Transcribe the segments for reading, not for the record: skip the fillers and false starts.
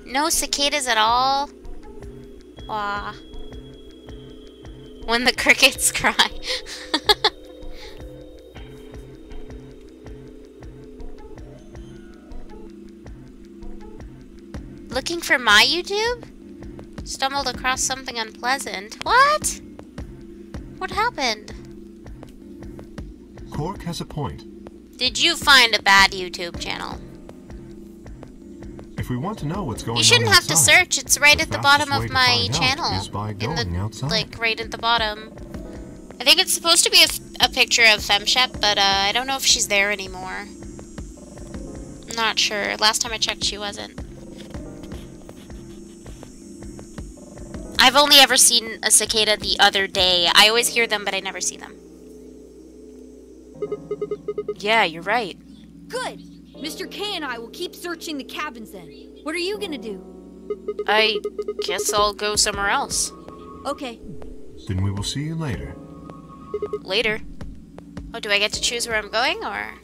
No cicadas at all? Wah. When the crickets cry. Looking for my YouTube? Stumbled across something unpleasant. What? What happened? Cork has a point. Did you find a bad YouTube channel? If we want to know what's going on You shouldn't have outside, to search. It's right at the bottom of my channel. Is by going outside. Like, right at the bottom. I think it's supposed to be a picture of FemShep, but I don't know if she's there anymore. I'm not sure. Last time I checked, she wasn't. I've only ever seen a cicada the other day. I always hear them, but I never see them. Yeah, you're right. Good! Mr. K and I will keep searching the cabins then. What are you gonna do? I guess I'll go somewhere else. Okay. Then we will see you later. Later? Oh, do I get to choose where I'm going, or...?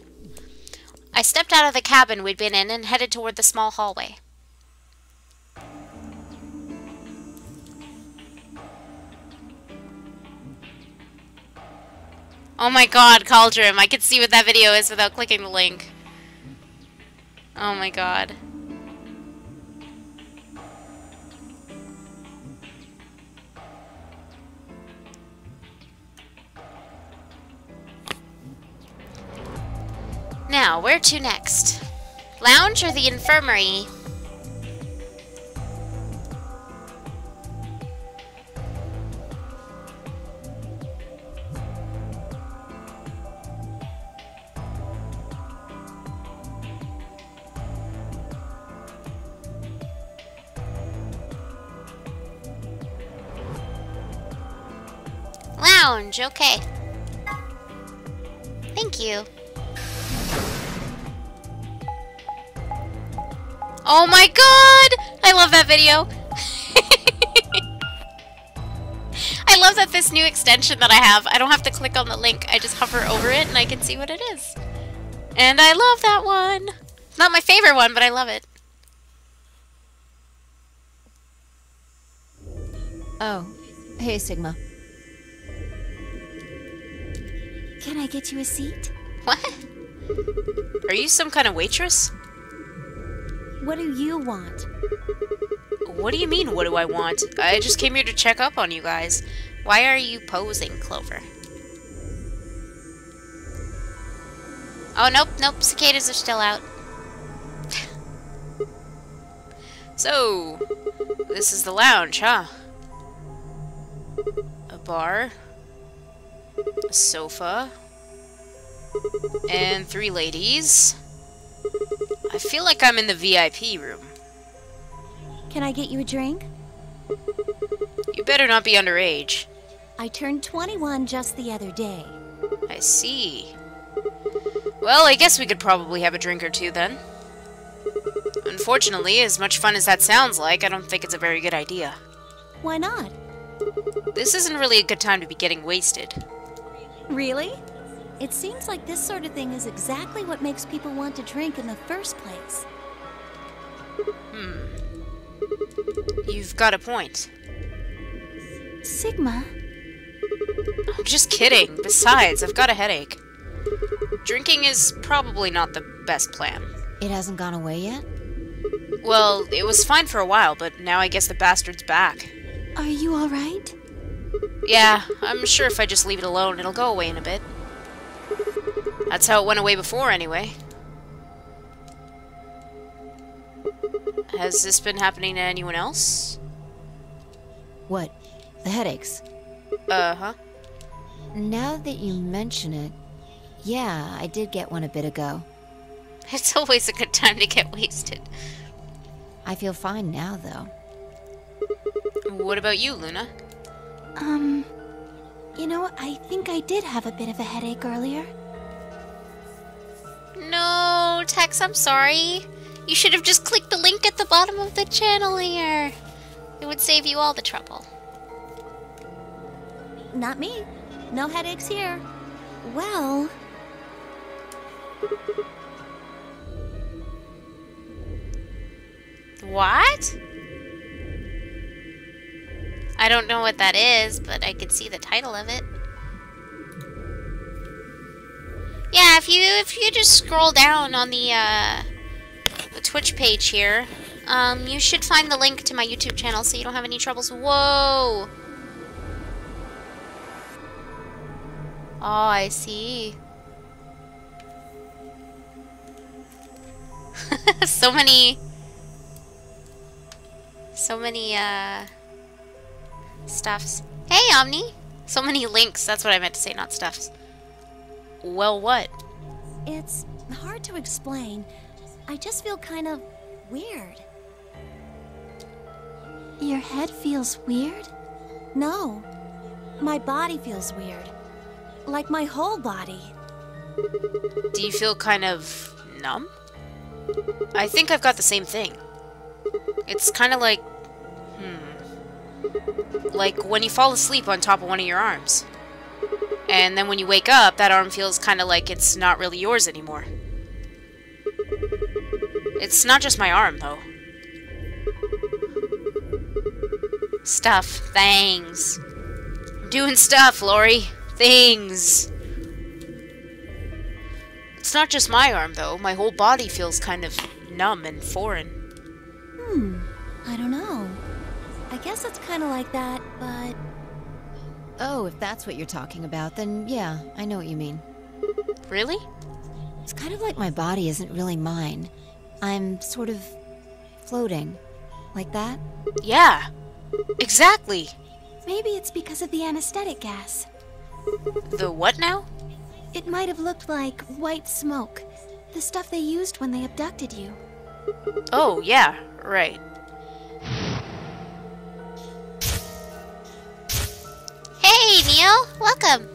I stepped out of the cabin we'd been in and headed toward the small hallway. Oh my god, Cauldron, I can see what that video is without clicking the link. Oh my god. Now, where to next? Lounge or the infirmary? Lounge, okay. Thank you. Oh my god! I love that video. I love that this new extension that I have, I don't have to click on the link, I just hover over it and I can see what it is. And I love that one. Not my favorite one, but I love it. Oh, hey Sigma. Can I get you a seat? What? Are you some kind of waitress? What do you want? What do you mean, what do I want? I just came here to check up on you guys. Why are you posing, Clover? Oh, nope, cicadas are still out. So, this is the lounge, huh? A bar, a sofa, and 3 ladies. I feel like I'm in the VIP room. Can I get you a drink? You better not be underage. I turned 21 just the other day. I see. Well, I guess we could probably have a drink or two then. Unfortunately, as much fun as that sounds like, I don't think it's a very good idea. Why not? This isn't really a good time to be getting wasted. Really? It seems like this sort of thing is exactly what makes people want to drink in the first place. You've got a point. Sigma? I'm just kidding. Besides, I've got a headache. Drinking is probably not the best plan. It hasn't gone away yet? Well, it was fine for a while, but now I guess the bastard's back. Are you alright? Yeah, I'm sure if I just leave it alone, it'll go away in a bit. That's how it went away before, anyway. Has this been happening to anyone else? What? The headaches? Uh-huh. Now that you mention it, yeah, I did get one a bit ago. It's always a good time to get wasted. I feel fine now, though. What about you, Luna? You know, I think I did have a bit of a headache earlier. No, Tex, I'm sorry. You should have just clicked the link at the bottom of the channel here. It would save you all the trouble. Not me. No headaches here. Well... What? I don't know what that is, but I can see the title of it. Yeah, if you just scroll down on the Twitch page here, you should find the link to my YouTube channel so you don't have any troubles. Whoa! Oh, I see. So many stuffs. Hey, Omni! So many links, that's what I meant to say, not stuffs. Well, what? It's hard to explain. I just feel kind of weird. Your head feels weird? No. My body feels weird. Like my whole body. Do you feel kind of numb? I think I've got the same thing. It's kind of like... like when you fall asleep on top of one of your arms. And then when you wake up, that arm feels kind of like it's not really yours anymore. It's not just my arm, though. Stuff. Things. I'm doing stuff, Lori. Things. It's not just my arm, though. My whole body feels kind of numb and foreign. I don't know. I guess it's kind of like that, but... Oh, if that's what you're talking about, then yeah, I know what you mean. Really? It's kind of like my body isn't really mine. I'm sort of floating. Like that? Yeah. Exactly. Maybe it's because of the anesthetic gas. The what now? It might have looked like white smoke. The stuff they used when they abducted you. Oh, yeah. Right. Hey, Neil! Welcome!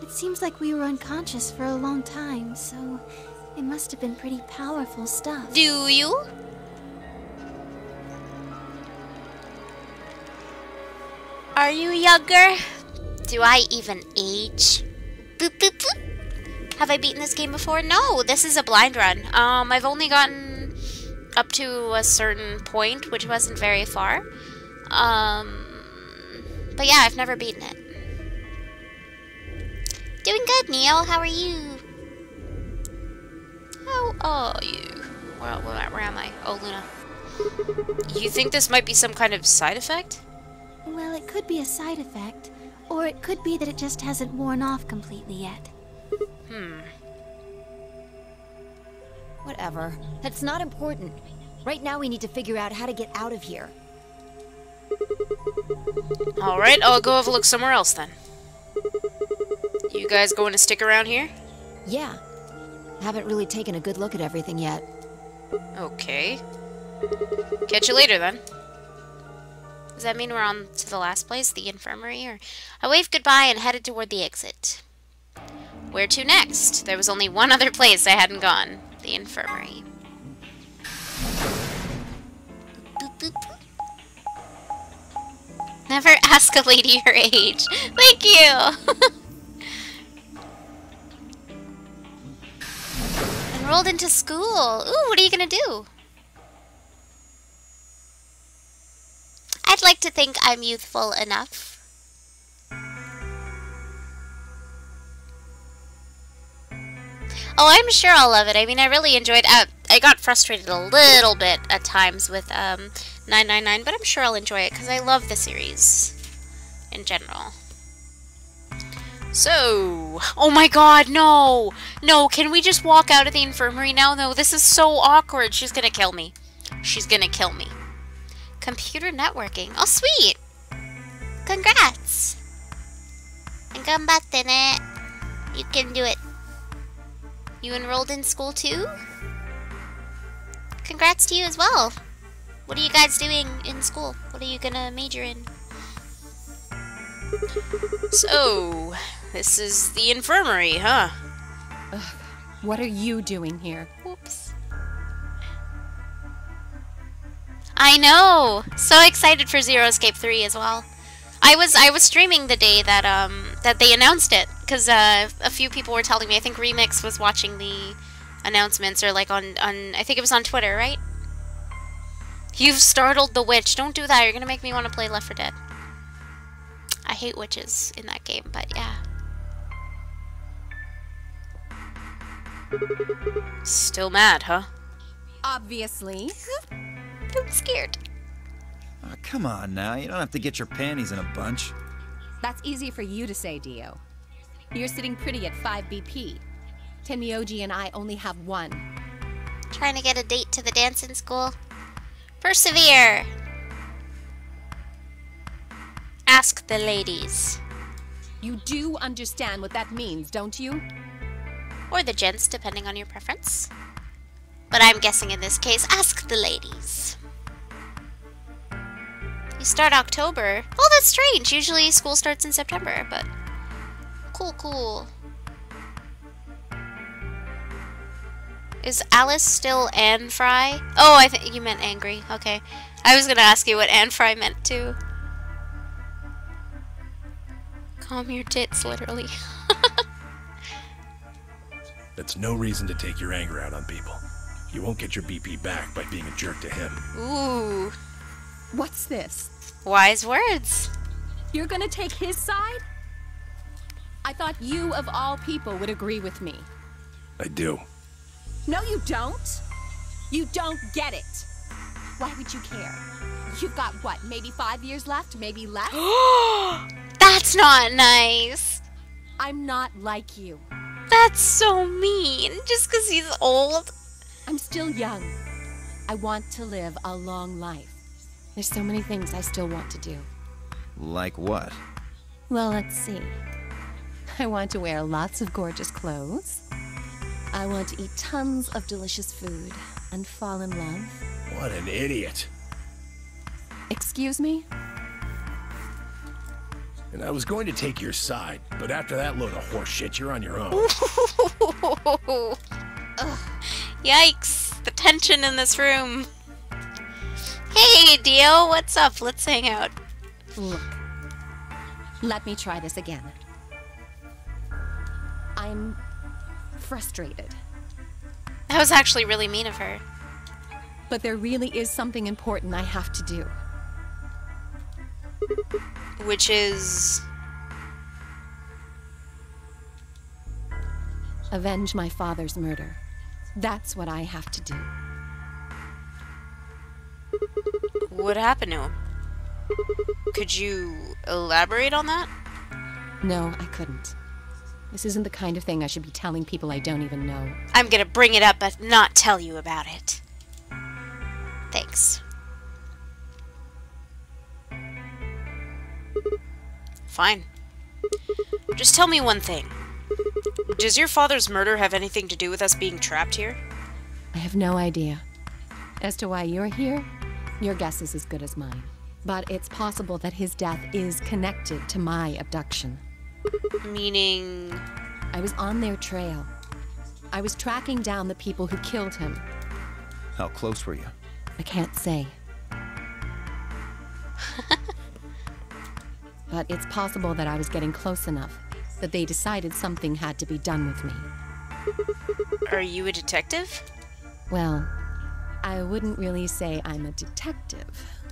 It seems like we were unconscious for a long time, so it must have been pretty powerful stuff. Do you? Are you younger? Do I even age? Boop, boop, boop. Have I beaten this game before? No, this is a blind run. I've only gotten up to a certain point, which wasn't very far. But yeah, I've never beaten it. Doing good, Neil. How are you? How are you? Where am I? Oh, Luna. You think this might be some kind of side effect? Well, it could be a side effect, or it could be that it just hasn't worn off completely yet. Whatever. That's not important. Right now we need to figure out how to get out of here. Alright, I'll go have a look somewhere else then. You guys going to stick around here? Yeah. Haven't really taken a good look at everything yet. Okay. Catch you later then. Does that mean we're on to the last place, the infirmary? Or I waved goodbye and headed toward the exit. Where to next? There was only one other place I hadn't gone. The infirmary. Boop, boop, boop. Never ask a lady her age. Thank you! Enrolled into school. Ooh, what are you gonna do? I'd like to think I'm youthful enough. Oh, I'm sure I'll love it. I mean, I really enjoyed it. I got frustrated a little bit at times with 999, but I'm sure I'll enjoy it because I love the series in general. So, oh my god, no! No, can we just walk out of the infirmary now? No, this is so awkward. She's gonna kill me. She's gonna kill me. Computer networking. Oh, sweet! Congrats! Gambatte. You can do it. You enrolled in school too? Congrats to you as well. What are you guys doing in school? What are you gonna major in? So, this is the infirmary, huh? Ugh, what are you doing here? Whoops. I know! So excited for Zero Escape 3 as well. I was streaming the day that that they announced it, because a few people were telling me. I think Remix was watching the announcements, or like on I think it was on Twitter, right? You've startled the witch. Don't do that. You're gonna make me want to play Left 4 Dead. I hate witches in that game, but yeah. Still mad, huh? Obviously. I'm scared. Oh, come on now, you don't have to get your panties in a bunch. That's easy for you to say, Dio. You're sitting pretty at 5 BP. Tenmyoji and I only have 1. Trying to get a date to the dancing school. Persevere. Ask the ladies. You do understand what that means, don't you? Or the gents, depending on your preference. But I'm guessing in this case, ask the ladies. You start October. Oh, that's strange. Usually school starts in September, but cool, cool. Is Alice still Anne Fry? Oh, I think you meant angry. Okay. I was gonna ask you what Anne Fry meant too. Calm your tits, literally. That's no reason to take your anger out on people. You won't get your BP back by being a jerk to him. Ooh. What's this? Wise words. You're gonna take his side? I thought you, of all people, would agree with me. I do. No, you don't. You don't get it. Why would you care? You've got, what, maybe 5 years left? Maybe less? That's not nice. I'm not like you. That's so mean. Just because he's old. I'm still young. I want to live a long life. There's so many things I still want to do. Like what? Well, let's see. I want to wear lots of gorgeous clothes. I want to eat tons of delicious food and fall in love. What an idiot. Excuse me? And I was going to take your side, but after that load of horse shit, you're on your own. Yikes. The tension in this room. Hey, Dio, what's up? Let's hang out. Look. Let me try this again. I'm frustrated. That was actually really mean of her. But there really is something important I have to do. Which is... Avenge my father's murder. That's what I have to do. What happened to him? Could you elaborate on that? No, I couldn't. This isn't the kind of thing I should be telling people I don't even know. I'm gonna bring it up, but not tell you about it. Thanks. Fine. Just tell me one thing. Does your father's murder have anything to do with us being trapped here? I have no idea. As to why you're here, your guess is as good as mine. But it's possible that his death is connected to my abduction. Meaning... I was on their trail. I was tracking down the people who killed him. How close were you? I can't say. But it's possible that I was getting close enough that they decided something had to be done with me. Are you a detective? Well, I wouldn't really say I'm a detective.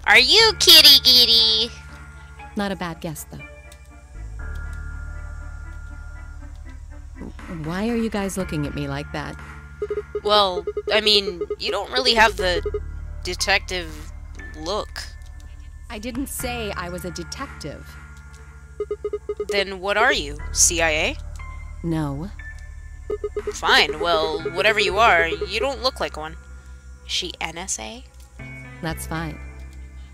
Are you kitty kitty? Not a bad guess, though. Why are you guys looking at me like that? Well, I mean, you don't really have the detective look. I didn't say I was a detective. Then what are you? CIA? No. Fine, well, whatever you are, you don't look like one. Is she NSA? That's fine.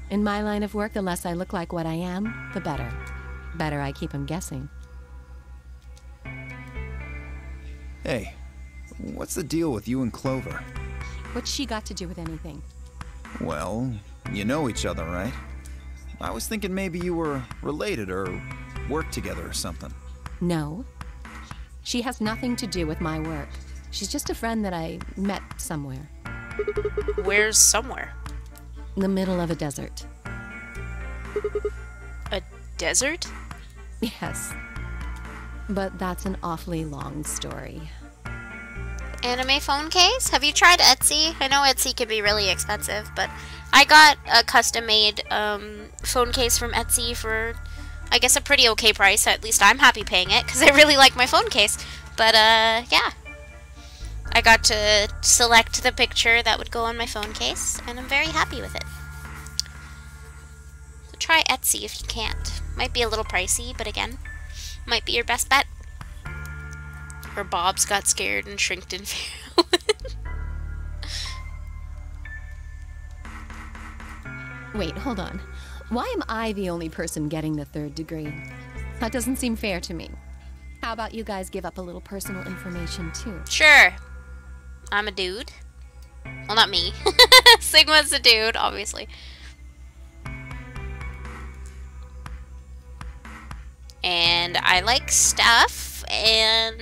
In my line of work, the less I look like what I am, the better. Better I keep them guessing. Hey, what's the deal with you and Clover? What's she got to do with anything? Well, you know each other, right? I was thinking maybe you were related or worked together or something. No. She has nothing to do with my work. She's just a friend that I met somewhere. Where's somewhere? In the middle of a desert. A desert? Yes. But that's an awfully long story. Anime phone case? Have you tried Etsy? I know Etsy can be really expensive, but I got a custom-made phone case from Etsy for, I guess, a pretty okay price. At least I'm happy paying it, because I really like my phone case. But, yeah. I got to select the picture that would go on my phone case, and I'm very happy with it. So try Etsy if you can't. Might be a little pricey, but again, might be your best bet. Or Bob's got scared and shrinked in fear. Wait, hold on. Why am I the only person getting the 3rd degree? That doesn't seem fair to me. How about you guys give up a little personal information too? Sure. I'm a dude. Well, not me. Sigma's a dude, obviously. And I like stuff, and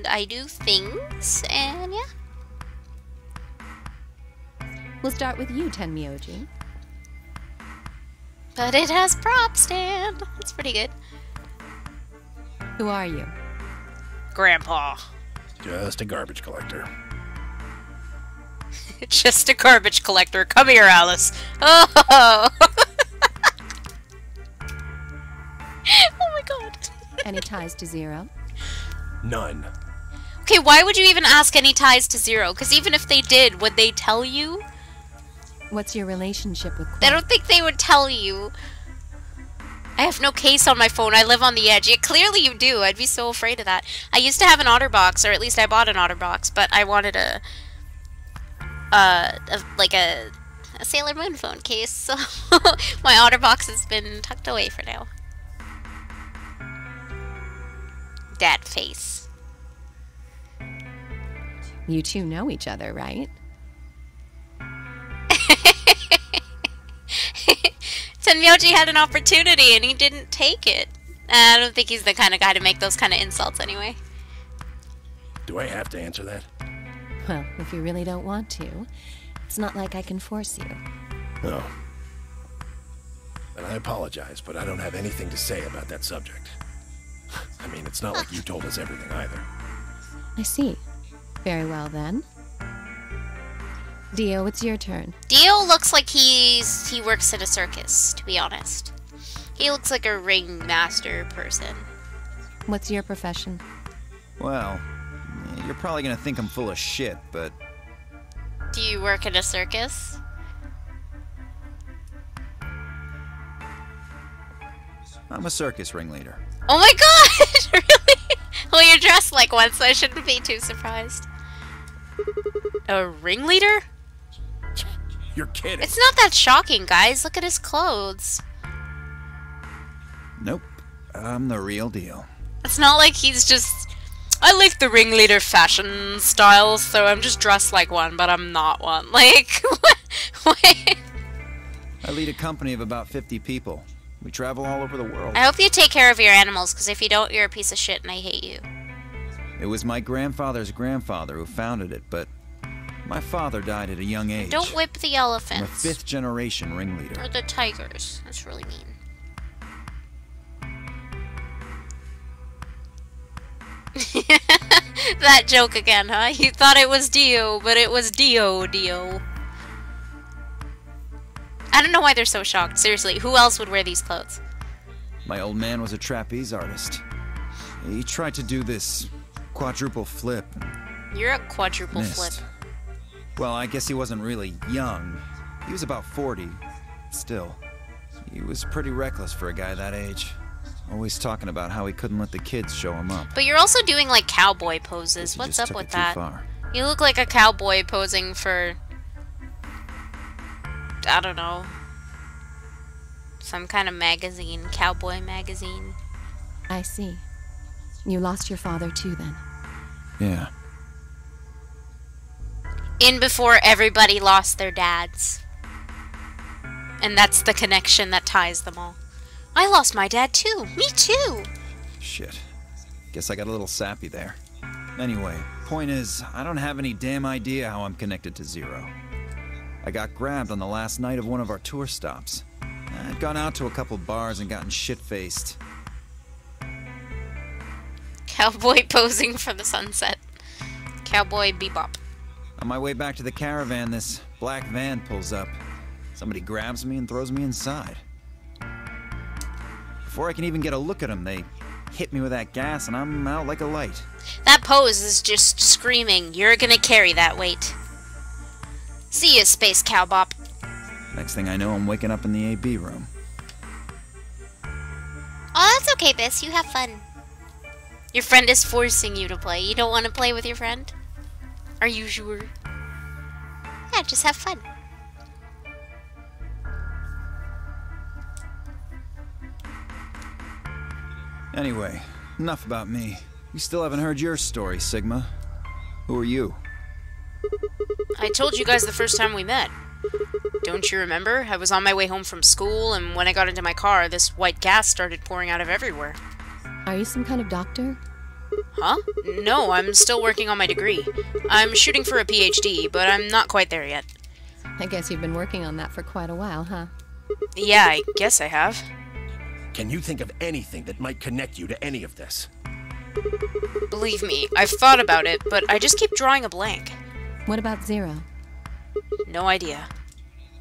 I do things, and yeah. We'll start with you, Tenmyoji. But it has prop stand. That's pretty good. Who are you? Grandpa. Just a garbage collector. Just a garbage collector. Come here, Alice. Oh! Oh my god. Any ties to Zero? None. Okay, why would you even ask any ties to Zero? Because even if they did, would they tell you? What's your relationship with I don't think they would tell you. I have no case on my phone. I live on the edge. Yeah, clearly you do. I'd be so afraid of that. I used to have an OtterBox, or at least I bought an OtterBox, but I wanted a Sailor Moon phone case, so my OtterBox has been tucked away for now. Dad face. You two know each other, right? Tenmyoji had an opportunity and he didn't take it. I don't think he's the kind of guy to make those kind of insults anyway. Do I have to answer that? Well, if you really don't want to, it's not like I can force you. No. And I apologize, but I don't have anything to say about that subject. I mean, it's not like you told us everything either. I see. Very well then. Dio, it's your turn. Dio looks like he works in a circus, to be honest. He looks like a ringmaster person. What's your profession? Well, you're probably gonna think I'm full of shit, but... Do you work in a circus? I'm a circus ringleader. Oh my god! Really? Well, you're dressed like one, so I shouldn't be too surprised. A ringleader? You're kidding. It's not that shocking, guys. Look at his clothes. Nope. I'm the real deal. It's not like he's just... I like the ringleader fashion style, so I'm just dressed like one, but I'm not one. Like, what? I lead a company of about 50 people. We travel all over the world. I hope you take care of your animals, because if you don't, you're a piece of shit and I hate you. It was my grandfather's grandfather who founded it, but my father died at a young age. Don't whip the I'm a elephants. 5th generation ringleader. Or the tigers. That's really mean. That joke again, huh? You thought it was Dio, but it was Dio. I don't know why they're so shocked. Seriously, who else would wear these clothes? My old man was a trapeze artist. He tried to do this quadruple flip. You're a quadruple Missed. flip. Well, I guess he wasn't really young. He was about 40. Still, he was pretty reckless for a guy that age. Always talking about how he couldn't let the kids show him up. But you're also doing like cowboy poses. He What's just up took with it too that? far. You look like a cowboy posing for... I don't know. Some kind of magazine. Cowboy magazine. I see. You lost your father too, then. Yeah. In before everybody lost their dads. And that's the connection that ties them all. I lost my dad too. Me too. Shit. Guess I got a little sappy there. Anyway, point is, I don't have any damn idea how I'm connected to Zero. I got grabbed on the last night of one of our tour stops. I'd gone out to a couple bars and gotten shit-faced. Cowboy posing for the sunset. Cowboy Bebop. On my way back to the caravan, this black van pulls up. Somebody grabs me and throws me inside. Before I can even get a look at them, they hit me with that gas and I'm out like a light. That pose is just screaming, you're gonna carry that weight. See ya, Space Cowbop. Next thing I know, I'm waking up in the AB room. Oh, that's okay, Biss. You have fun. Your friend is forcing you to play. You don't want to play with your friend? Are you sure? Yeah, just have fun. Anyway, enough about me. We still haven't heard your story, Sigma. Who are you? I told you guys the first time we met. Don't you remember? I was on my way home from school, and when I got into my car, this white gas started pouring out of everywhere. Are you some kind of doctor? Huh? No, I'm still working on my degree. I'm shooting for a PhD, but I'm not quite there yet. I guess you've been working on that for quite a while, huh? Yeah, I guess I have. Can you think of anything that might connect you to any of this? Believe me, I've thought about it, but I just keep drawing a blank. What about Zero? No idea.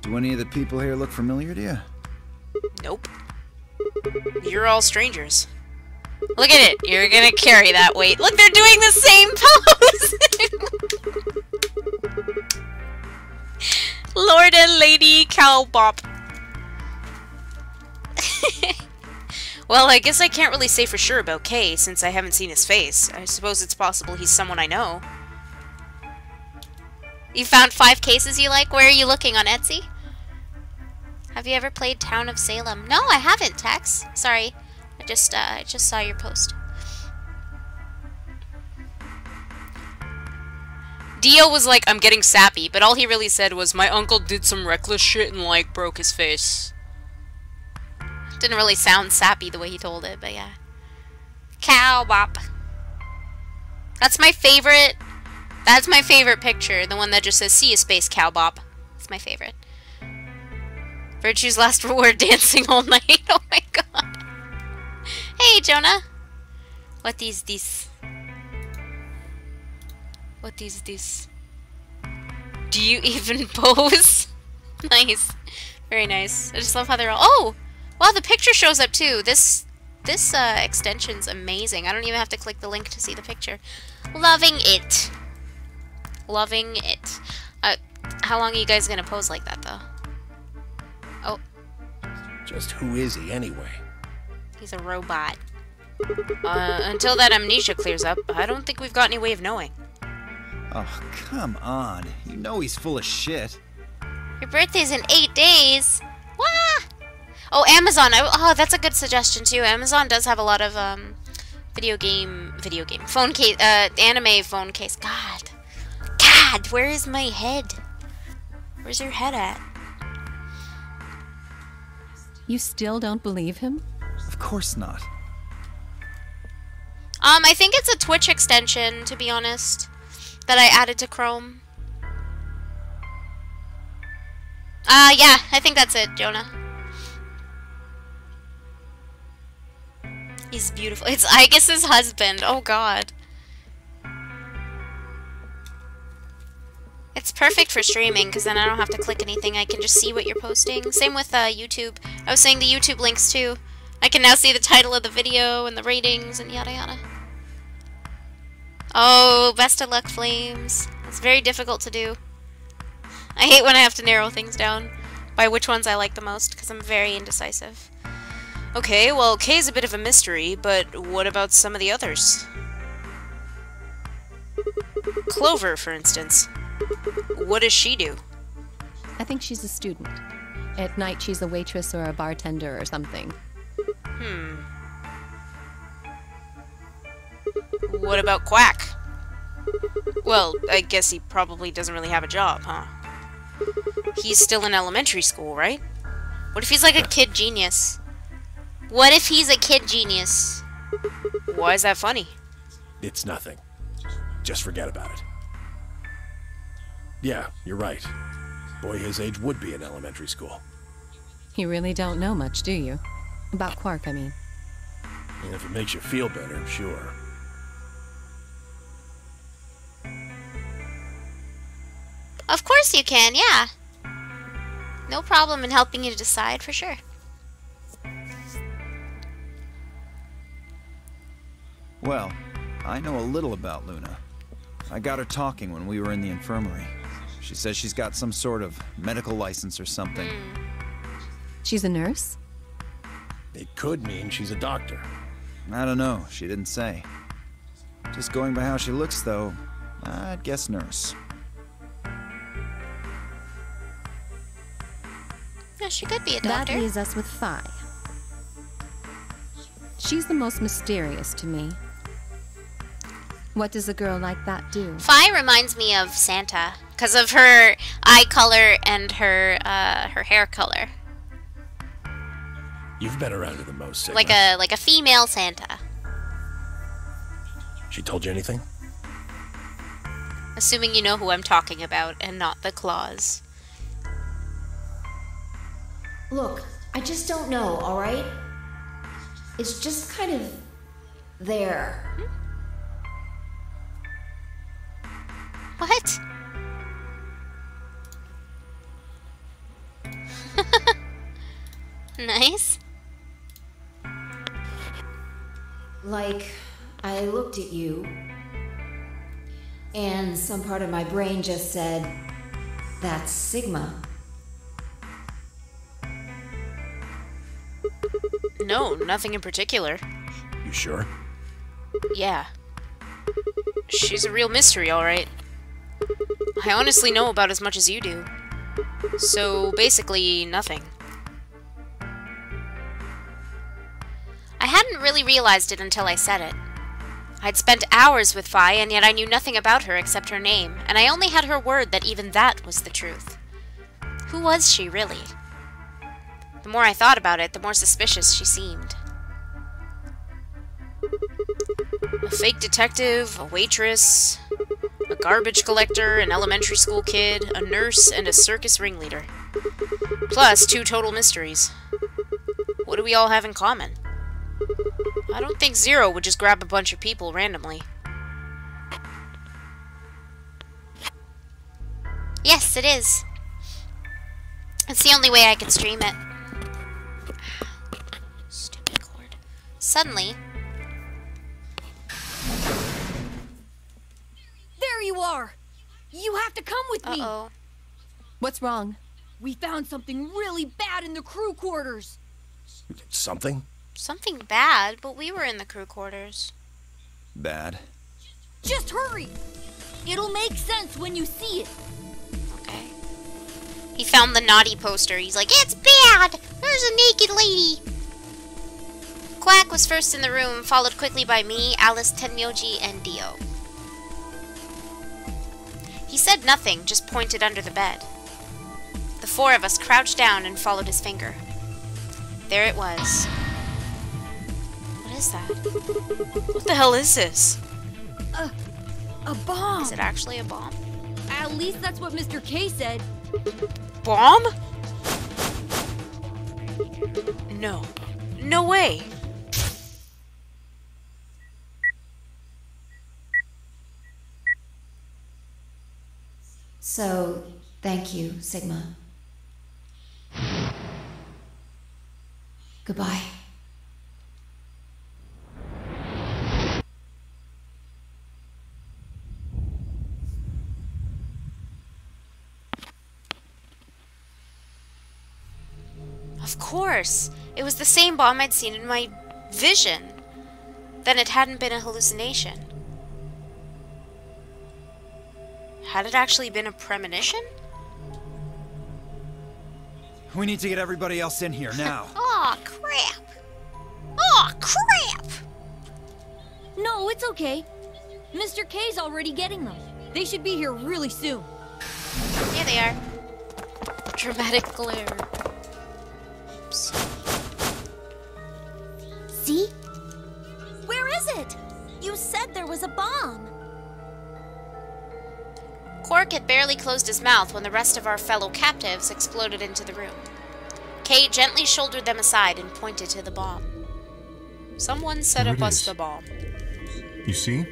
Do any of the people here look familiar to you? Nope. You're all strangers. Look at it. You're gonna carry that weight. Look, they're doing the same pose! Lord and Lady Cowbop. Well, I guess I can't really say for sure about Kay, since I haven't seen his face. I suppose it's possible he's someone I know. You found 5 cases you like? Where are you looking, on Etsy? Have you ever played Town of Salem? No, I haven't, Tex. Sorry. I just saw your post. Dio was like, I'm getting sappy, but all he really said was, my uncle did some reckless shit and, like, broke his face. Didn't really sound sappy the way he told it, but yeah. Cowbop. That's my favorite picture. The one that just says, see you, Space Cowbop. It's my favorite. Virtue's last reward, dancing all night. Oh my god. Hey, Jonah. What is this? What is this? Do you even pose? Nice. Very nice. I just love how they're all... Oh! Wow, the picture shows up too. This extension's amazing. I don't even have to click the link to see the picture. Loving it. Loving it. How long are you guys gonna pose like that, though? Oh. Just who is he anyway? He's a robot. Until that amnesia clears up, I don't think we've got any way of knowing. Oh, come on. You know he's full of shit. Your birthday's in 8 days. Wah! Oh, Amazon. Oh, that's a good suggestion, too. Amazon does have a lot of, phone case, anime phone case. God, where is my head? Where's your head at? You still don't believe him? Of course not. I think it's a Twitch extension, to be honest, that I added to Chrome. Yeah, I think that's it, Jonah. He's beautiful. It's, I guess, his husband. Oh, God. It's perfect for streaming, because then I don't have to click anything. I can just see what you're posting. Same with YouTube. I was saying the YouTube links, too. I can now see the title of the video and the ratings and yada yada. Oh, best of luck, Flames. It's very difficult to do. I hate when I have to narrow things down by which ones I like the most, because I'm very indecisive. Okay, well, Kay's a bit of a mystery, but what about some of the others? Clover, for instance. What does she do? I think she's a student. At night, she's a waitress or a bartender or something. What about Quack? Well, I guess he probably doesn't really have a job, huh? He's still in elementary school, right? What if he's like a kid genius? What if he's a kid genius? Why is that funny? It's nothing. Just forget about it. Yeah, you're right. Boy his age would be in elementary school. You really don't know much, do you? About Quark, I mean. And if it makes you feel better, sure. Of course you can, yeah. No problem in helping you decide, for sure. Well, I know a little about Luna. I got her talking when we were in the infirmary. She says she's got some sort of medical license or something. She's a nurse? It could mean she's a doctor. I don't know, she didn't say. Just going by how she looks, though, I'd guess nurse. Yeah, she could be a That doctor. leaves us with Phi. She's the most mysterious to me. What does a girl like that do? Phi reminds me of Santa because of her eye color and her hair color, You've been around her the most, Sigma. like a female Santa. She told you anything? Assuming you know who I'm talking about and not the claws. Look, I just don't know, alright? It's just kind of there. What? Nice. Like, I looked at you, and some part of my brain just said, that's Sigma. No, nothing in particular. You sure? Yeah. She's a real mystery, alright. I honestly know about as much as you do. So, basically, nothing. I hadn't really realized it until I said it. I'd spent hours with Phi, and yet I knew nothing about her except her name, and I only had her word that even that was the truth. Who was she, really? The more I thought about it, the more suspicious she seemed. A fake detective, a waitress, a garbage collector, an elementary school kid, a nurse, and a circus ringleader. Plus 2 total mysteries. What do we all have in common? I don't think Zero would just grab a bunch of people randomly. Yes, it is. It's the only way I can stream it. Stupid cord. Suddenly... There you are! You have to come with me! Uh-oh. What's wrong? We found something really bad in the crew quarters! Something? Something bad, but we were in the crew quarters. Bad. Just hurry! It'll make sense when you see it! Okay. He found the naughty poster. He's like, it's bad! There's a naked lady! Quack was first in the room, followed quickly by me, Alice, Tenmyoji, and Dio. He said nothing, just pointed under the bed. The 4 of us crouched down and followed his finger. There it was. What is that? What the hell is this? A bomb! Is it actually a bomb? At least that's what Mr. K said. Bomb? No. No way. So, thank you, Sigma. Goodbye. Of course. It was the same bomb I'd seen in my vision. Then it hadn't been a hallucination. Had it actually been a premonition? We need to get everybody else in here now. Aw, crap. Aw, crap! No, it's okay. Mr. K's already getting them. They should be here really soon. Here they are. Dramatic glare. Oops. See? Where is it? You said there was a bomb. Quark had barely closed his mouth when the rest of our fellow captives exploded into the room. Kay gently shouldered them aside and pointed to the bomb. Someone set There up it us is. the bomb. You see?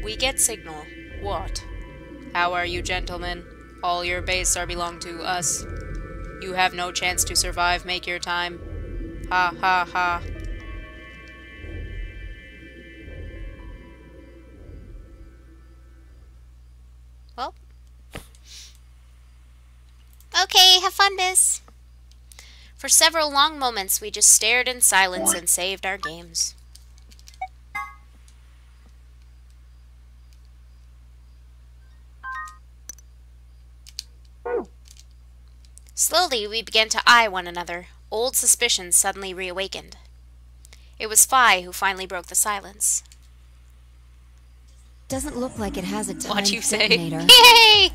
We get signal. What? How are you, gentlemen? All your base are belong to us. You have no chance to survive. Make your time. Ha ha ha. Well. Okay, have fun, Biz. For several long moments, we just stared in silence and saved our games. Slowly, we began to eye one another. Old suspicions suddenly reawakened. It was Phi who finally broke the silence. Doesn't look like it has a time What'd you say? detonator. Yay!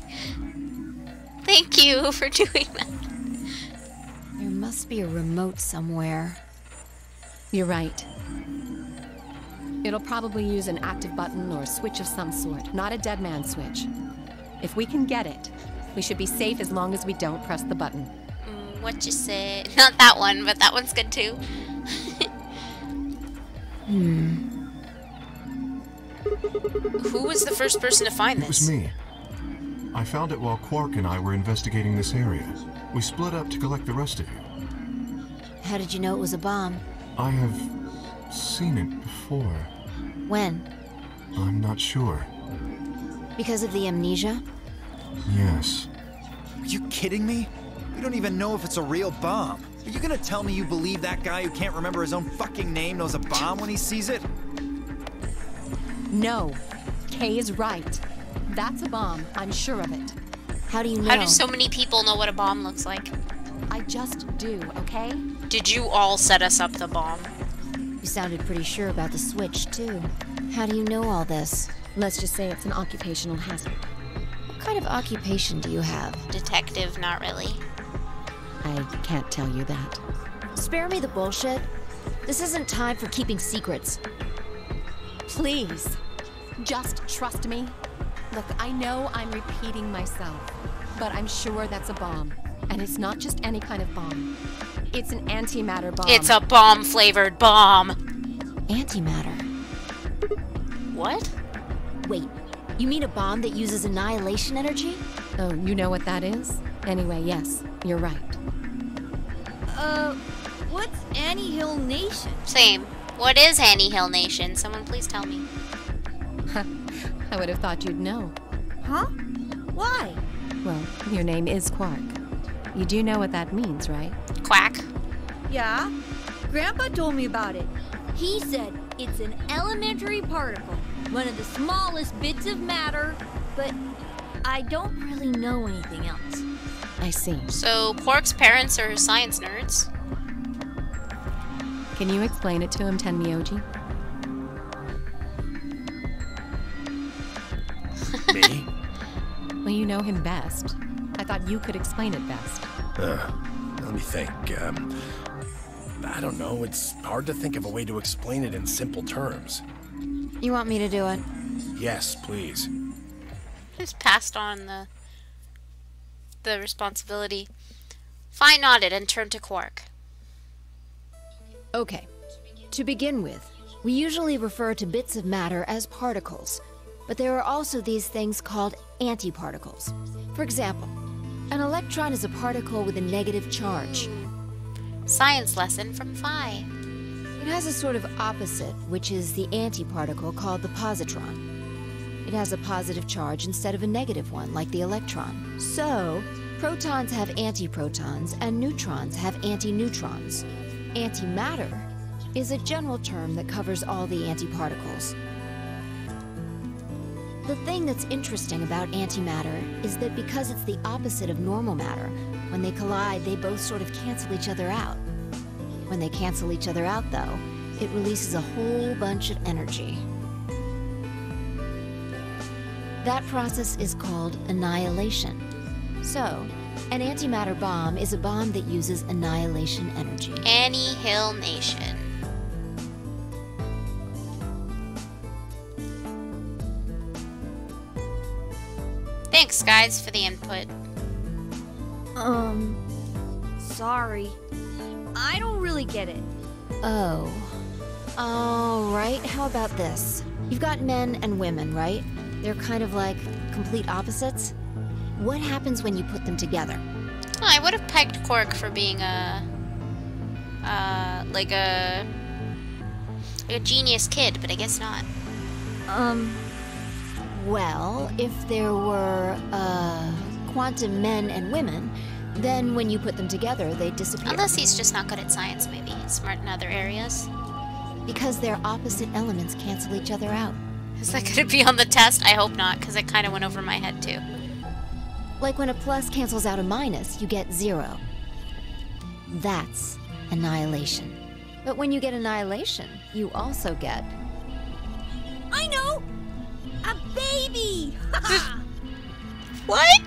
Thank you for doing that. There must be a remote somewhere. You're right. It'll probably use an active button or a switch of some sort, not a dead man switch. If we can get it, we should be safe as long as we don't press the button. What you say? Not that one, but that one's good too. Who was the first person to find It this? was me. I found it while Quark and I were investigating this area. We split up to collect the rest of you. How did you know it was a bomb? I have seen it before. When? I'm not sure. Because of the amnesia? Yes. Are you kidding me? We don't even know if it's a real bomb. Are you gonna tell me you believe that guy who can't remember his own fucking name knows a bomb when he sees it? No. Kay is right. That's a bomb. I'm sure of it. How do you know? How do so many people know what a bomb looks like? I just do, okay? Did you all set us up the bomb? You sounded pretty sure about the switch, too. How do you know all this? Let's just say it's an occupational hazard. What kind of occupation do you have? Detective, not really. I can't tell you that. Spare me the bullshit. This isn't time for keeping secrets. Please, just trust me. Look, I know I'm repeating myself, but I'm sure that's a bomb. And it's not just any kind of bomb. It's an antimatter bomb. It's a bomb-flavored bomb. Antimatter. What? Wait, you mean a bomb that uses annihilation energy? Oh, you know what that is? Anyway, yes, you're right. What's Annie Hill Nation? Same. What is Annie Hill Nation? Someone please tell me. I would have thought you'd know. Huh? Why? Well, your name is Quark. You do know what that means, right? Quack. Yeah? Grandpa told me about it. He said it's an elementary particle, one of the smallest bits of matter, but I don't really know anything else. I see. So, Quark's parents are science nerds. Can you explain it to him, Tenmyoji? Me? Well, you know him best. I thought you could explain it best. Let me think. I don't know. It's hard to think of a way to explain it in simple terms. You want me to do it? Yes, please. Just passed on the responsibility. Phi nodded and turned to Quark. Okay. To begin with, we usually refer to bits of matter as particles, but there are also these things called antiparticles. For example, an electron is a particle with a negative charge. Science lesson from Phi. It has a sort of opposite, which is the antiparticle called the positron. It has a positive charge instead of a negative one, like the electron. So, protons have antiprotons, and neutrons have antineutrons. Antimatter is a general term that covers all the antiparticles. The thing that's interesting about antimatter is that because it's the opposite of normal matter, when they collide, they both sort of cancel each other out. When they cancel each other out, though, it releases a whole bunch of energy. That process is called annihilation. So, an antimatter bomb is a bomb that uses annihilation energy. Annie Hill Nation. Thanks, guys, for the input. Sorry. I don't really get it. Oh. Alright, how about this? You've got men and women, right? They're kind of like complete opposites. What happens when you put them together? Oh, I would have pegged Quark for being like a genius kid, but I guess not. Well, if there were, quantum men and women, then when you put them together, they'd disappear. Unless he's just not good at science, maybe. He's smart in other areas. Because their opposite elements cancel each other out. Is that gonna be on the test? I hope not, because it kind of went over my head, too. Like when a plus cancels out a minus, you get 0. That's annihilation. But when you get annihilation, you also get... I know! A baby! What?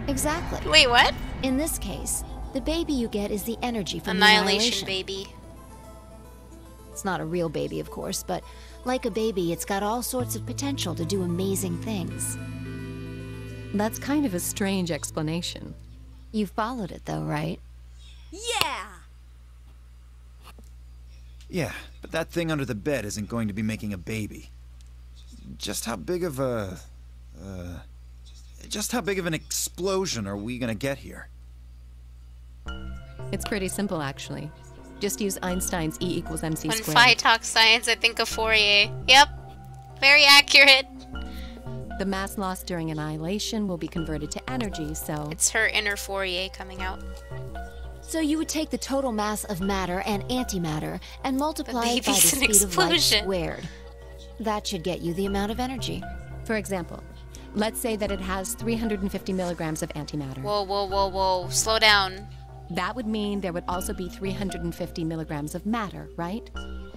Exactly. Wait, what? In this case, the baby you get is the energy from Annihilation annihilation. baby. It's not a real baby, of course, but like a baby, it's got all sorts of potential to do amazing things. That's kind of a strange explanation. You followed it, though, right? Yeah! Yeah, but that thing under the bed isn't going to be making a baby. Just how big of a... just how big of an explosion are we gonna get here? It's pretty simple, actually. Just use Einstein's E equals mc When squared. Phi talks science, I think of Fourier. Yep. Very accurate. The mass lost during annihilation will be converted to energy, so... It's her inner Fourier coming out. So you would take the total mass of matter and antimatter and multiply it by the baby's an speed of light explosion. squared. That should get you the amount of energy. For example, let's say that it has 350 milligrams of antimatter. Whoa, whoa, whoa, whoa. Slow down. That would mean there would also be 350 milligrams of matter, right?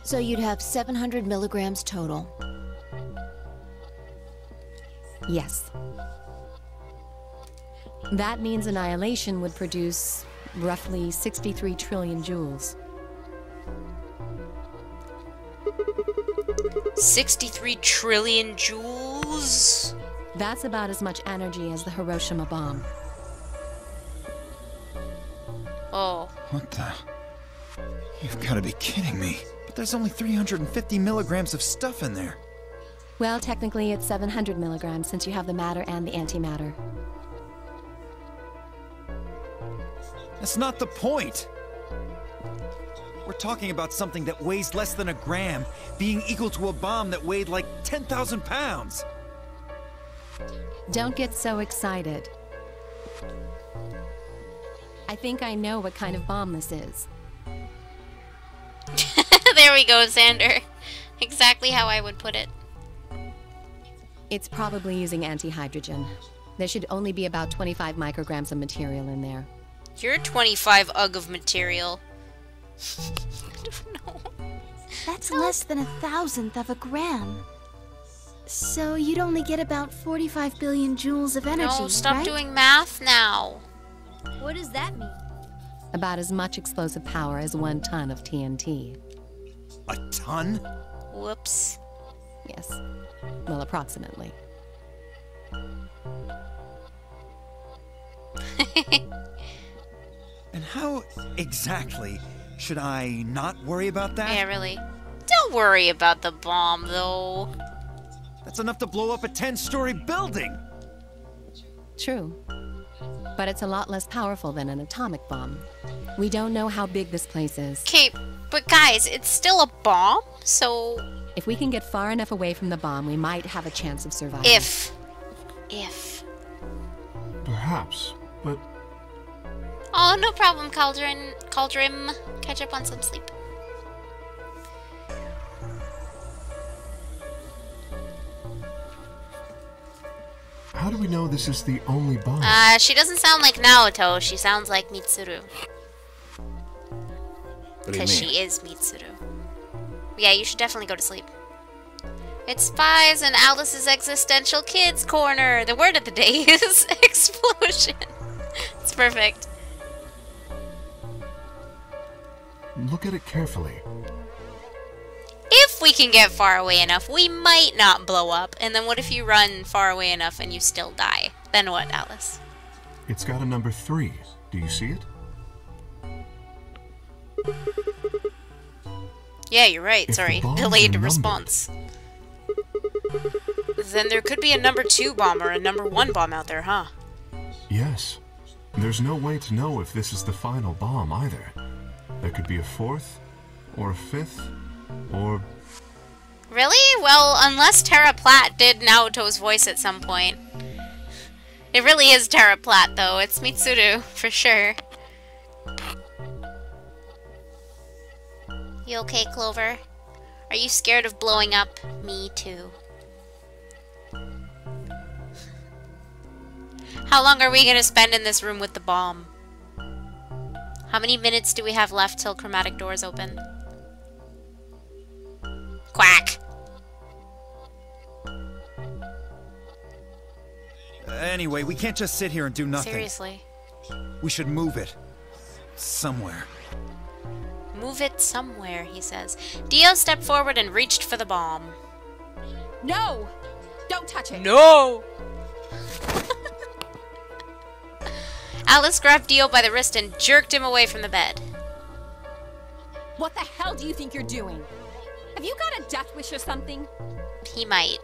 So you'd have 700 milligrams total. Yes. That means annihilation would produce roughly 63 trillion joules. 63 trillion joules? That's about as much energy as the Hiroshima bomb. Oh. What the... You've got to be kidding me. But there's only 350 milligrams of stuff in there. Well, technically it's 700 milligrams since you have the matter and the antimatter. That's not the point. We're talking about something that weighs less than a gram being equal to a bomb that weighed like 10,000 pounds. Don't get so excited. I think I know what kind of bomb this is. There we go, Xander. Exactly how I would put it. It's probably using antihydrogen. There should only be about 25 micrograms of material in there. You're 25 ug of material. I don't know. That's less than 1,000th of a gram. So you'd only get about 45 billion joules of energy, No, stop right? doing math now. What does that mean? About as much explosive power as 1 ton of TNT. A ton? Whoops. Yes. Well, approximately. And how exactly should I not worry about that? Yeah, really. Don't worry about the bomb, though. That's enough to blow up a 10-story building! True. But it's a lot less powerful than an atomic bomb. We don't know how big this place is. Okay, but guys, it's still a bomb, so... If we can get far enough away from the bomb, we might have a chance of surviving. If. Perhaps, but Oh, no problem, Cauldron. Catch up on some sleep. how do we know this is the only bomb? She doesn't sound like Naoto. She sounds like Mitsuru. What do you Because mean? she is Mitsuru. Yeah, you should definitely go to sleep. It's Spies and Alice's Existential Kids Corner. The word of the day is explosion. It's perfect. Look at it carefully. If we can get far away enough, we might not blow up. And then what if you run far away enough and you still die? Then what, Alice? It's got a number 3. Do you see it? Yeah, you're right. If the Sorry. bombs Delayed are numbered. response. Then there could be a number 2 bomb or a number 1 bomb out there, huh? Yes. There's no way to know if this is the final bomb either. There could be a fourth, or a fifth, or... Really? Well, unless Tara Platt did Naoto's voice at some point. It really is Tara Platt, though. It's Mitsuru, for sure. You okay, Clover? Are you scared of blowing up? Me too. How long are we gonna spend in this room with the bomb? How many minutes do we have left till chromatic doors open? Quack! Anyway, we can't just sit here and do nothing. Seriously. We should move it. Somewhere. Move it somewhere, he says. Dio stepped forward and reached for the bomb. No! Don't touch it! No! Alice grabbed Dio by the wrist and jerked him away from the bed. What the hell do you think you're doing? Have you got a death wish or something? He might.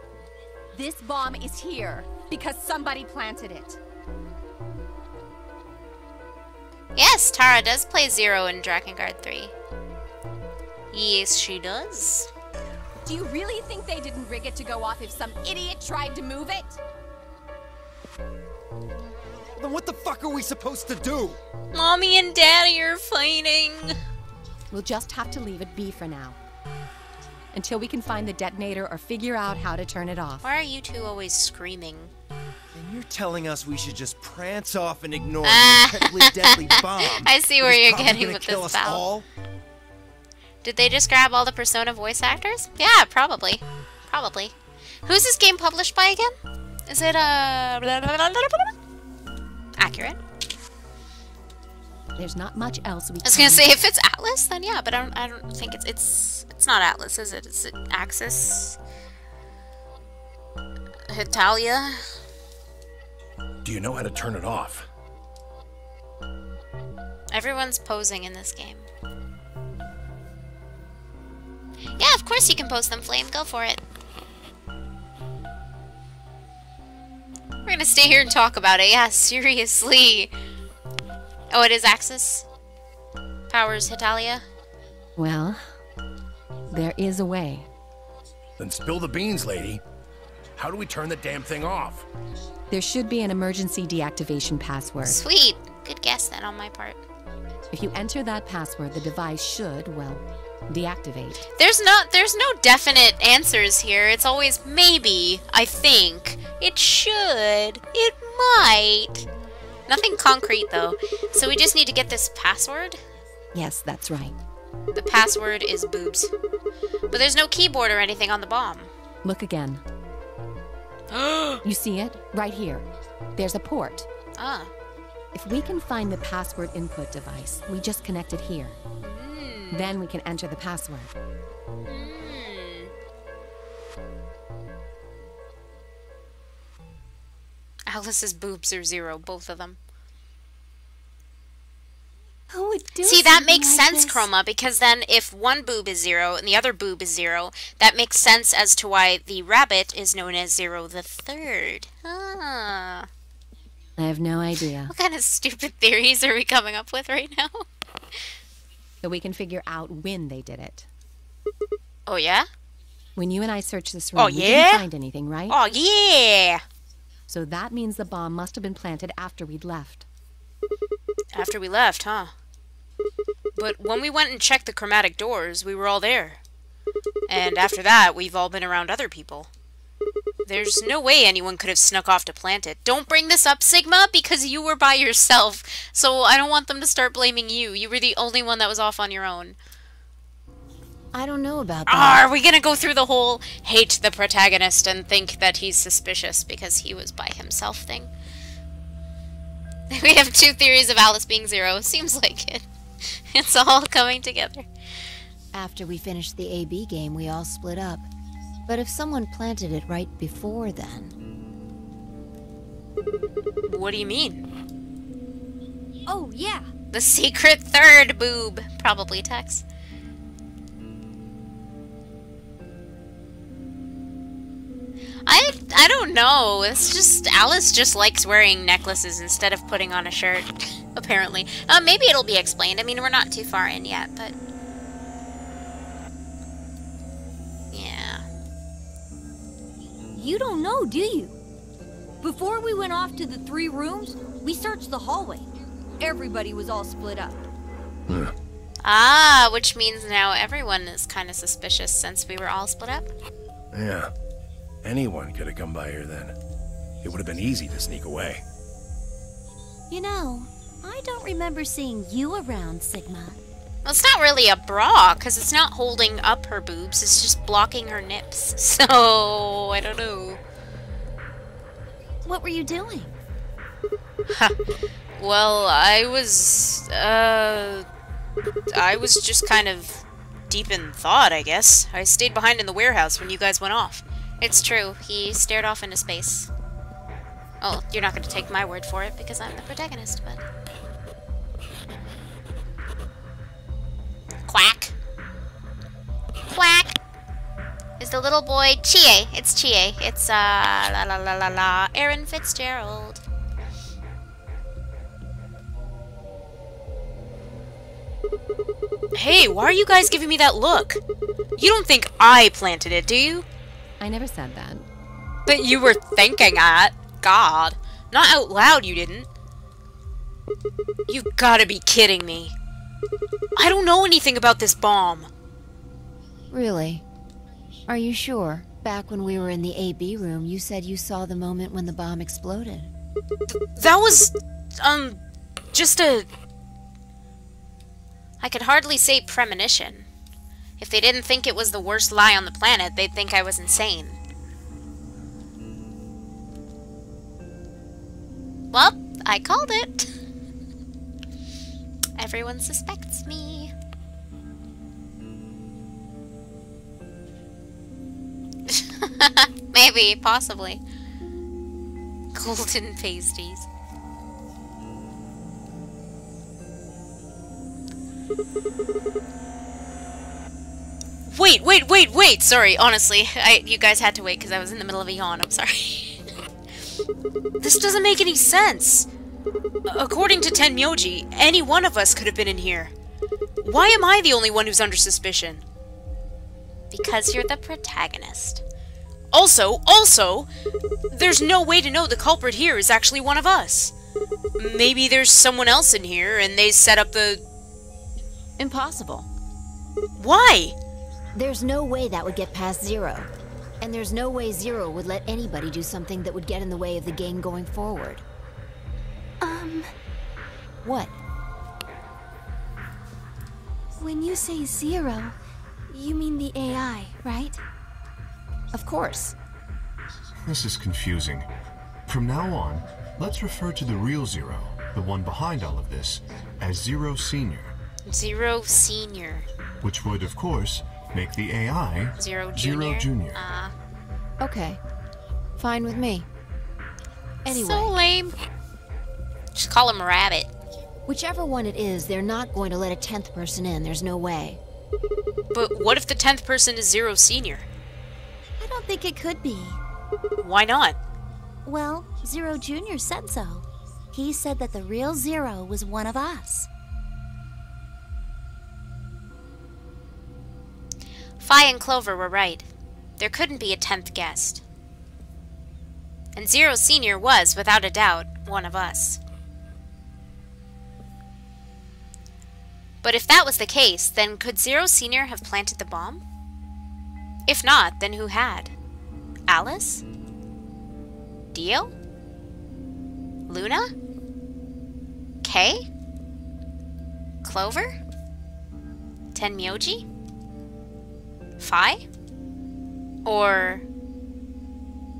This bomb is here because somebody planted it. Yes, Tara does play Zero in Drakengard 3. Yes, she does. Do you really think they didn't rig it to go off if some idiot tried to move it? Then what the fuck are we supposed to do? Mommy and Daddy are fighting. We'll just have to leave it be for now. Until we can find the detonator or figure out how to turn it off. Why are you two always screaming? And you're telling us we should just prance off and ignore the incredibly deadly bomb. I see where you're getting gonna with kill this us foul. all? Did they just grab all the Persona voice actors? Yeah, probably. Probably. Who's this game published by again? Is it, accurate? There's not much else we can... I was gonna say, if it's Atlas, then yeah, but I don't think it's not Atlas, is it? Is it Axis? Hitalia? Do you know how to turn it off? Everyone's posing in this game. Yeah, of course you can post them, Flame. Go for it. We're gonna stay here and talk about it. Yeah, seriously. Oh, it is Axis? Powers Hitalia? Well, there is a way. Then spill the beans, lady. How do we turn the damn thing off? There should be an emergency deactivation password. Sweet. Good guess then on my part. If you enter that password, the device should, well, deactivate. There's no definite answers here. It's always maybe, I think, it should, it might. Nothing concrete though. So we just need to get this password? Yes, that's right. The password is boobs. But there's no keyboard or anything on the bomb. Look again. You see it? Right here. There's a port. Ah. If we can find the password input device, we just connect it here. Then we can enter the password. Alice's boobs are 0, both of them. Who would do See, that something makes like sense, this? Chroma, because then if one boob is 0 and the other boob is 0, that makes sense as to why the rabbit is known as 0 the third. Ah. I have no idea. What kind of stupid theories are we coming up with right now? So we can figure out when they did it. Oh, yeah? When you and I searched this room, Oh, we yeah? didn't find anything, right? Oh, yeah! So that means the bomb must have been planted after we'd left. After we left, huh? But when we went and checked the chromatic doors, we were all there. And after that, we've all been around other people. There's no way anyone could have snuck off to plant it. Don't bring this up, Sigma, because you were by yourself. So I don't want them to start blaming you. You were the only one that was off on your own. I don't know about that. Are we gonna go through the whole hate the protagonist and think that he's suspicious because he was by himself thing? We have 2 theories of Alice being 0. Seems like it. It's all coming together. After we finished the AB game, we all split up. But if someone planted it right before then... What do you mean? Oh, yeah. The secret third boob. Probably Tex. I don't know. It's just Alice just likes wearing necklaces instead of putting on a shirt. Apparently. Maybe it'll be explained. I mean, we're not too far in yet, but yeah. You don't know, do you? Before we went off to the 3 rooms, we searched the hallway. Everybody was all split up. Ah, which means now everyone is kind of suspicious since we were all split up. Yeah. Anyone could have come by here then. It would have been easy to sneak away. You know, I don't remember seeing you around, Sigma. Well, it's not really a bra, because it's not holding up her boobs, it's just blocking her nips. So, I don't know. What were you doing? Well, I was just kind of deep in thought, I guess. I stayed behind in the warehouse when you guys went off. It's true, he stared off into space. Oh, you're not going to take my word for it, because I'm the protagonist, but... Quack. Quack. Is the little boy Chie? It's Chie. It's Aaron Fitzgerald. Hey, why are you guys giving me that look? You don't think I planted it, do you? I never said that. But you were thinking it. God. Not out loud, you didn't. You've gotta be kidding me. I don't know anything about this bomb. Really? Are you sure? Back when we were in the AB room, you said you saw the moment when the bomb exploded. That was, just a... I could hardly say premonition. If they didn't think it was the worst lie on the planet, they'd think I was insane. Well, I called it. Everyone suspects me. Maybe, possibly. Golden pasties. Wait! Sorry, honestly. You guys had to wait because I was in the middle of a yawn. I'm sorry. This doesn't make any sense. According to Tenmyoji, any one of us could have been in here. Why am I the only one who's under suspicion? Because you're the protagonist. Also, there's no way to know the culprit here is actually one of us. Maybe there's someone else in here and they set up the... Impossible. Why? There's no way that would get past Zero. And there's no way Zero would let anybody do something that would get in the way of the game going forward. What? When you say Zero, you mean the AI, right? Of course. This is confusing. From now on, let's refer to the real Zero, the one behind all of this, as Zero Senior. Zero Senior. Which would, of course, make the AI Zero Junior. Junior. Okay. Fine with me. Anyway. So lame. Just call him Rabbit. Whichever one it is, they're not going to let a 10th person in. There's no way. But what if the 10th person is Zero Senior? I don't think it could be. Why not? Well, Zero Jr. said so. He said that the real Zero was one of us. Fi and Clover were right. There couldn't be a 10th guest. And Zero Senior was, without a doubt, one of us. But if that was the case, then could Zero Senior have planted the bomb? If not, then who had? Alice? Dio? Luna? Kay? Clover? Tenmyoji? Fi? Or...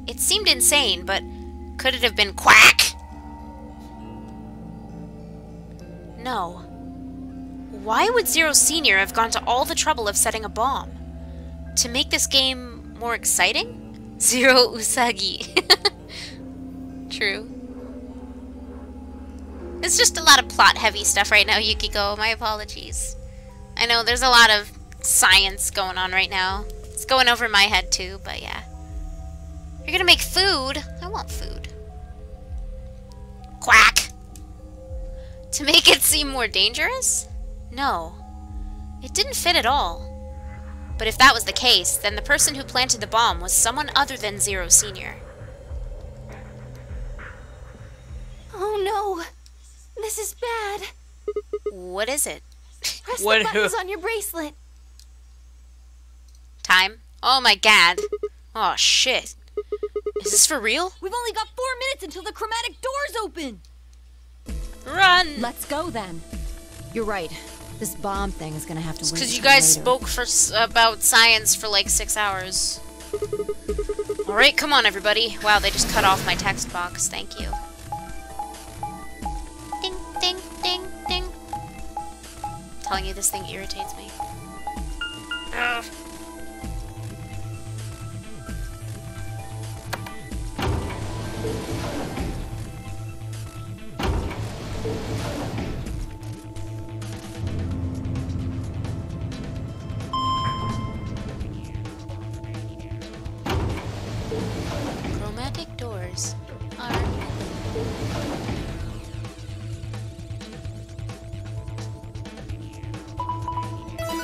It seemed insane, but could it have been Quack? No. Why would Zero Senior have gone to all the trouble of setting a bomb? To make this game more exciting? Zero Usagi. True. It's just a lot of plot-heavy stuff right now, Yukiko. My apologies. I know there's a lot of science going on right now. It's going over my head too, but yeah. You're gonna make food? I want food. Quack! To make it seem more dangerous? No. It didn't fit at all. But if that was the case, then the person who planted the bomb was someone other than Zero Senior. Oh no! This is bad. What is it? Press the buttons on your bracelet. Time? Oh my god. Oh shit. Is this for real? We've only got 4 minutes until the chromatic doors open. Run! Let's go then. You're right. This bomb thing is gonna have to wait. Because you until guys later. spoke for about science for like 6 hours. Alright, come on everybody. Wow, they just cut off my text box. Thank you. Ding, ding, ding, ding. I'm telling you, this thing irritates me. Ugh. Chromatic doors are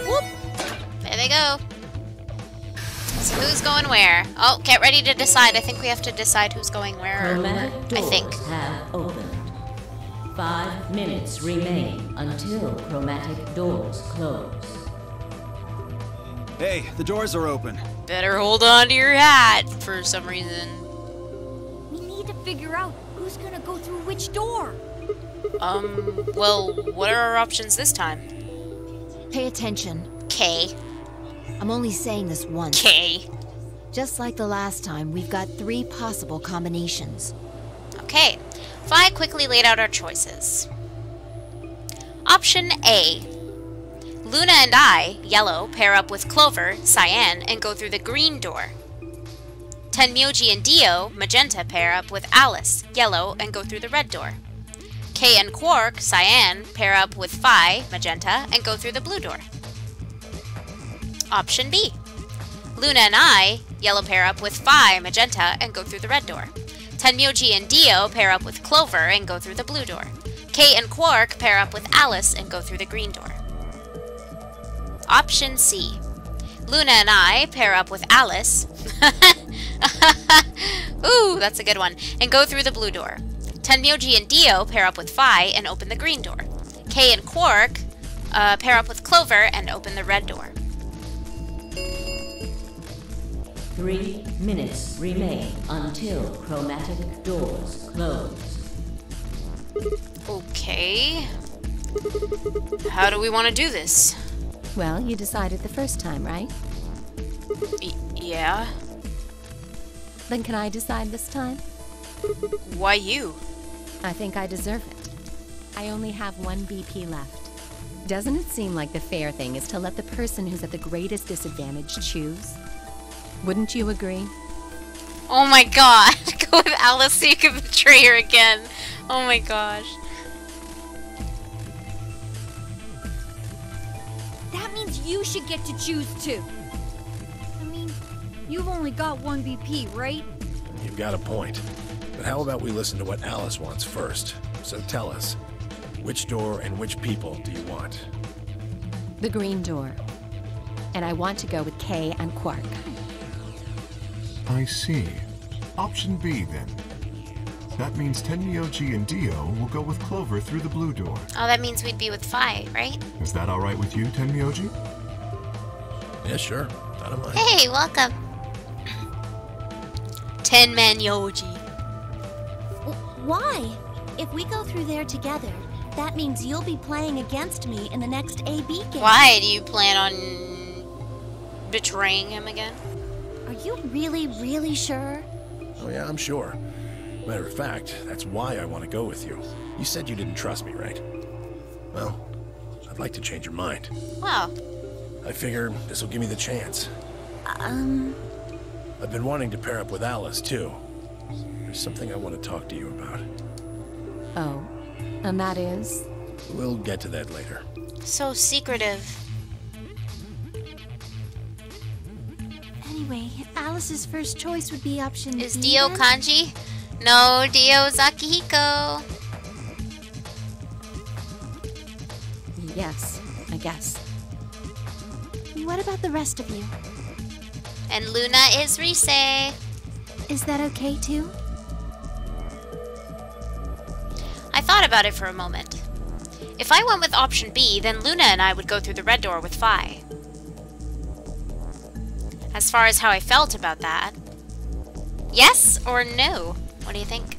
whoop! There they go. So who's going where? Oh, get ready to decide. I think we have to decide who's going where. Chromatic I doors think. have opened. 5 minutes remain until chromatic doors close. Hey, the doors are open. Better hold on to your hat for some reason. We need to figure out who's gonna go through which door. Well, what are our options this time? Pay attention. K. I'm only saying this once. K. Just like the last time, we've got 3 possible combinations. Okay. Vi quickly laid out our choices. Option A. Luna and I, yellow, pair up with Clover, cyan, and go through the green door. Tenmyoji and Dio, magenta, pair up with Alice, yellow, and go through the red door. Kay and Quark, cyan, pair up with Phi, magenta, and go through the blue door. Option B. Luna and I, yellow, pair up with Phi, magenta, and go through the red door. Tenmyoji and Dio pair up with Clover and go through the blue door. Kay and Quark pair up with Alice and go through the green door. Option C. Luna and I pair up with Alice. Ooh, that's a good one. And go through the blue door. Tenmyoji and Dio pair up with Phi and open the green door. Kay and Quark pair up with Clover and open the red door. 3 minutes remain until chromatic doors close. Okay. How do we want to do this? Well, you decided the first time, right? Yeah. Then can I decide this time? Why you? I think I deserve it. I only have 1 BP left. Doesn't it seem like the fair thing is to let the person who's at the greatest disadvantage choose? Wouldn't you agree? Oh my god. Go with Alice so you can betray her again. Oh my gosh. That means you should get to choose too. I mean, you've only got 1 BP, right? You've got a point. But how about we listen to what Alice wants first? So tell us, which door and which people do you want? The green door. And I want to go with Kay and Quark. I see. Option B, then. That means Tenmyoji and Dio will go with Clover through the blue door. Oh, that means we'd be with Phi, right? Is that all right with you, Tenmyoji? Yeah, sure. I don't mind. Hey, welcome. Tenman Yoji. Why? If we go through there together, that means you'll be playing against me in the next AB game. Why do you plan on betraying him again? Are you really, really sure? Oh yeah, I'm sure. Matter of fact, that's why I want to go with you. You said you didn't trust me, right? Well, I'd like to change your mind. Wow. I figure this will give me the chance. I've been wanting to pair up with Alice, too. There's something I want to talk to you about. Oh, and that is? We'll get to that later. So secretive. Anyway, Alice's first choice would be option Is B, Dio then? kanji? No, Dio Zakihiko. Yes, I guess. What about the rest of you? And Luna is Rise. Is that okay too? I thought about it for a moment. If I went with option B, then Luna and I would go through the red door with Phi. As far as how I felt about that, yes or no? What do you think?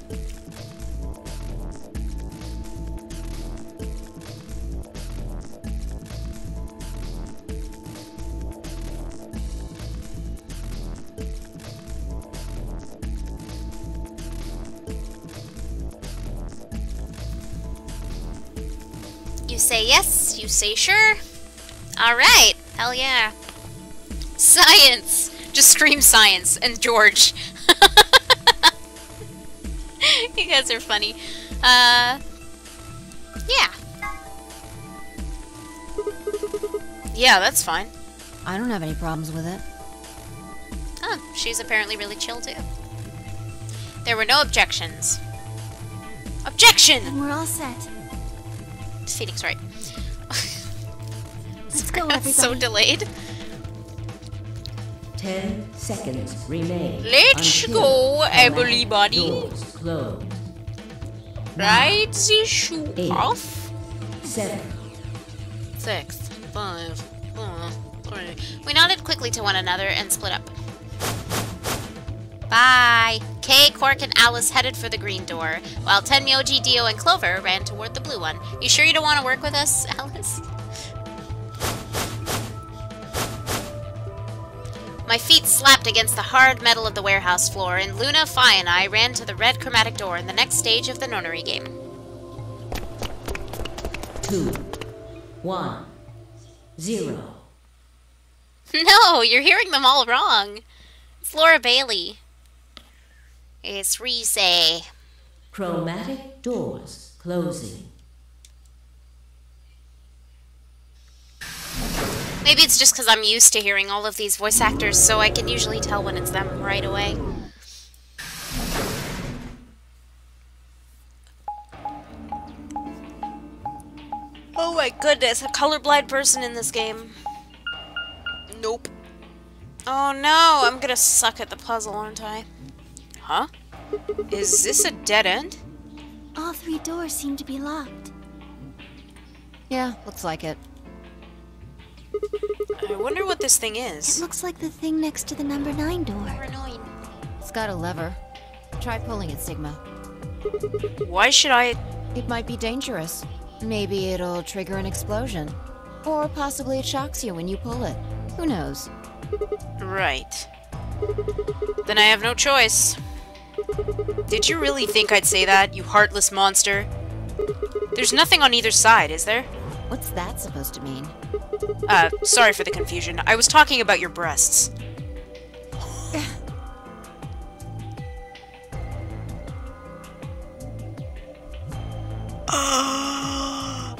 You say yes, you say sure. Alright, hell yeah. Science! Just scream science and George. You guys are funny. Yeah. Yeah, that's fine. I don't have any problems with it. Oh, she's apparently really chill too. There were no objections. Objection! Then we're all set. Phoenix, right. Let's go, That's so everybody. delayed. 10 seconds remain. Let's until go, chromatic everybody. Doors close. Right the shoe 8, off. 7, 6, 5, 4, 3. We nodded quickly to one another and split up. Bye. Kay, Quark, and Alice headed for the green door, while Tenmyoji, Dio, and Clover ran toward the blue one. You sure you don't want to work with us, Alice? My feet slapped against the hard metal of the warehouse floor, and Luna, Phi, and I ran to the red chromatic door in the next stage of the nonary game. 2, 1, 0. No, you're hearing them all wrong. It's Laura Bailey. It's Rise. Chromatic doors closing. Maybe it's just because I'm used to hearing all of these voice actors, so I can usually tell when it's them right away. Oh my goodness, a colorblind person in this game. Nope. Oh no, I'm gonna suck at the puzzle, aren't I? Huh? Is this a dead end? All 3 doors seem to be locked. Yeah, looks like it. I wonder what this thing It is. looks like the thing next to the number 9 door. Annoying. It's got a lever. Try pulling it, Sigma. Why should I... It might be dangerous. Maybe it'll trigger an explosion. Or possibly it shocks you when you pull it. Who knows? Right. Then I have no choice. Did you really think I'd say that, you heartless monster? There's nothing on either side, is there? What's that supposed to mean? Sorry for the confusion. I was talking about your breasts.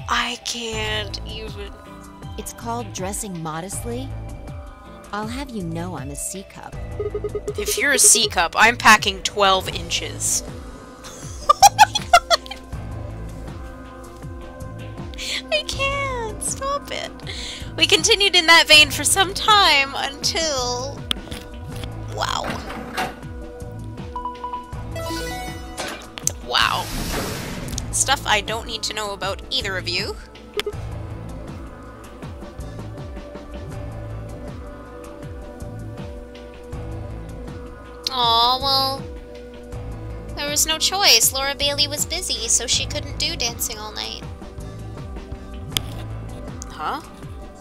I can't even... It's called dressing modestly. I'll have you know I'm a C cup. If you're a C cup, I'm packing 12 inches. I can't. Stop it. We continued in that vein for some time until... Wow. Wow. Stuff I don't need to know about either of you. Aw, well... There was no choice. Laura Bailey was busy, so she couldn't do dancing all night. Huh?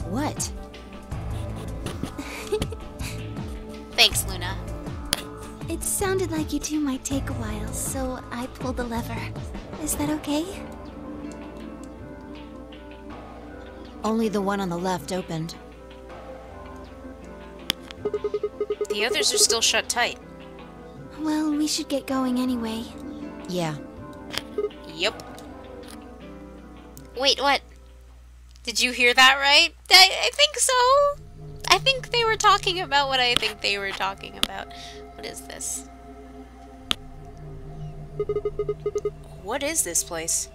What? Thanks, Luna. It sounded like you two might take a while, so I pulled the lever. Is that okay? Only the one on the left opened. The others are still shut tight. Well, we should get going anyway. Yeah. Yep. Wait, what? Did you hear that right? I think so. I think they were talking about what I think they were talking about. What is this? What is this place?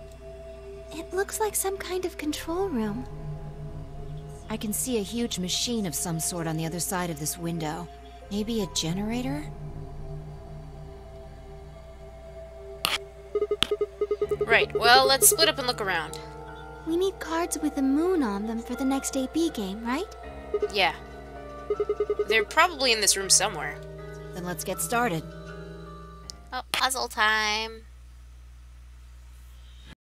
It looks like some kind of control room. I can see a huge machine of some sort on the other side of this window. Maybe a generator? Right, well, let's split up and look around. We need cards with the moon on them for the next AB game, right? Yeah. They're probably in this room somewhere. Then let's get started. Oh, puzzle time.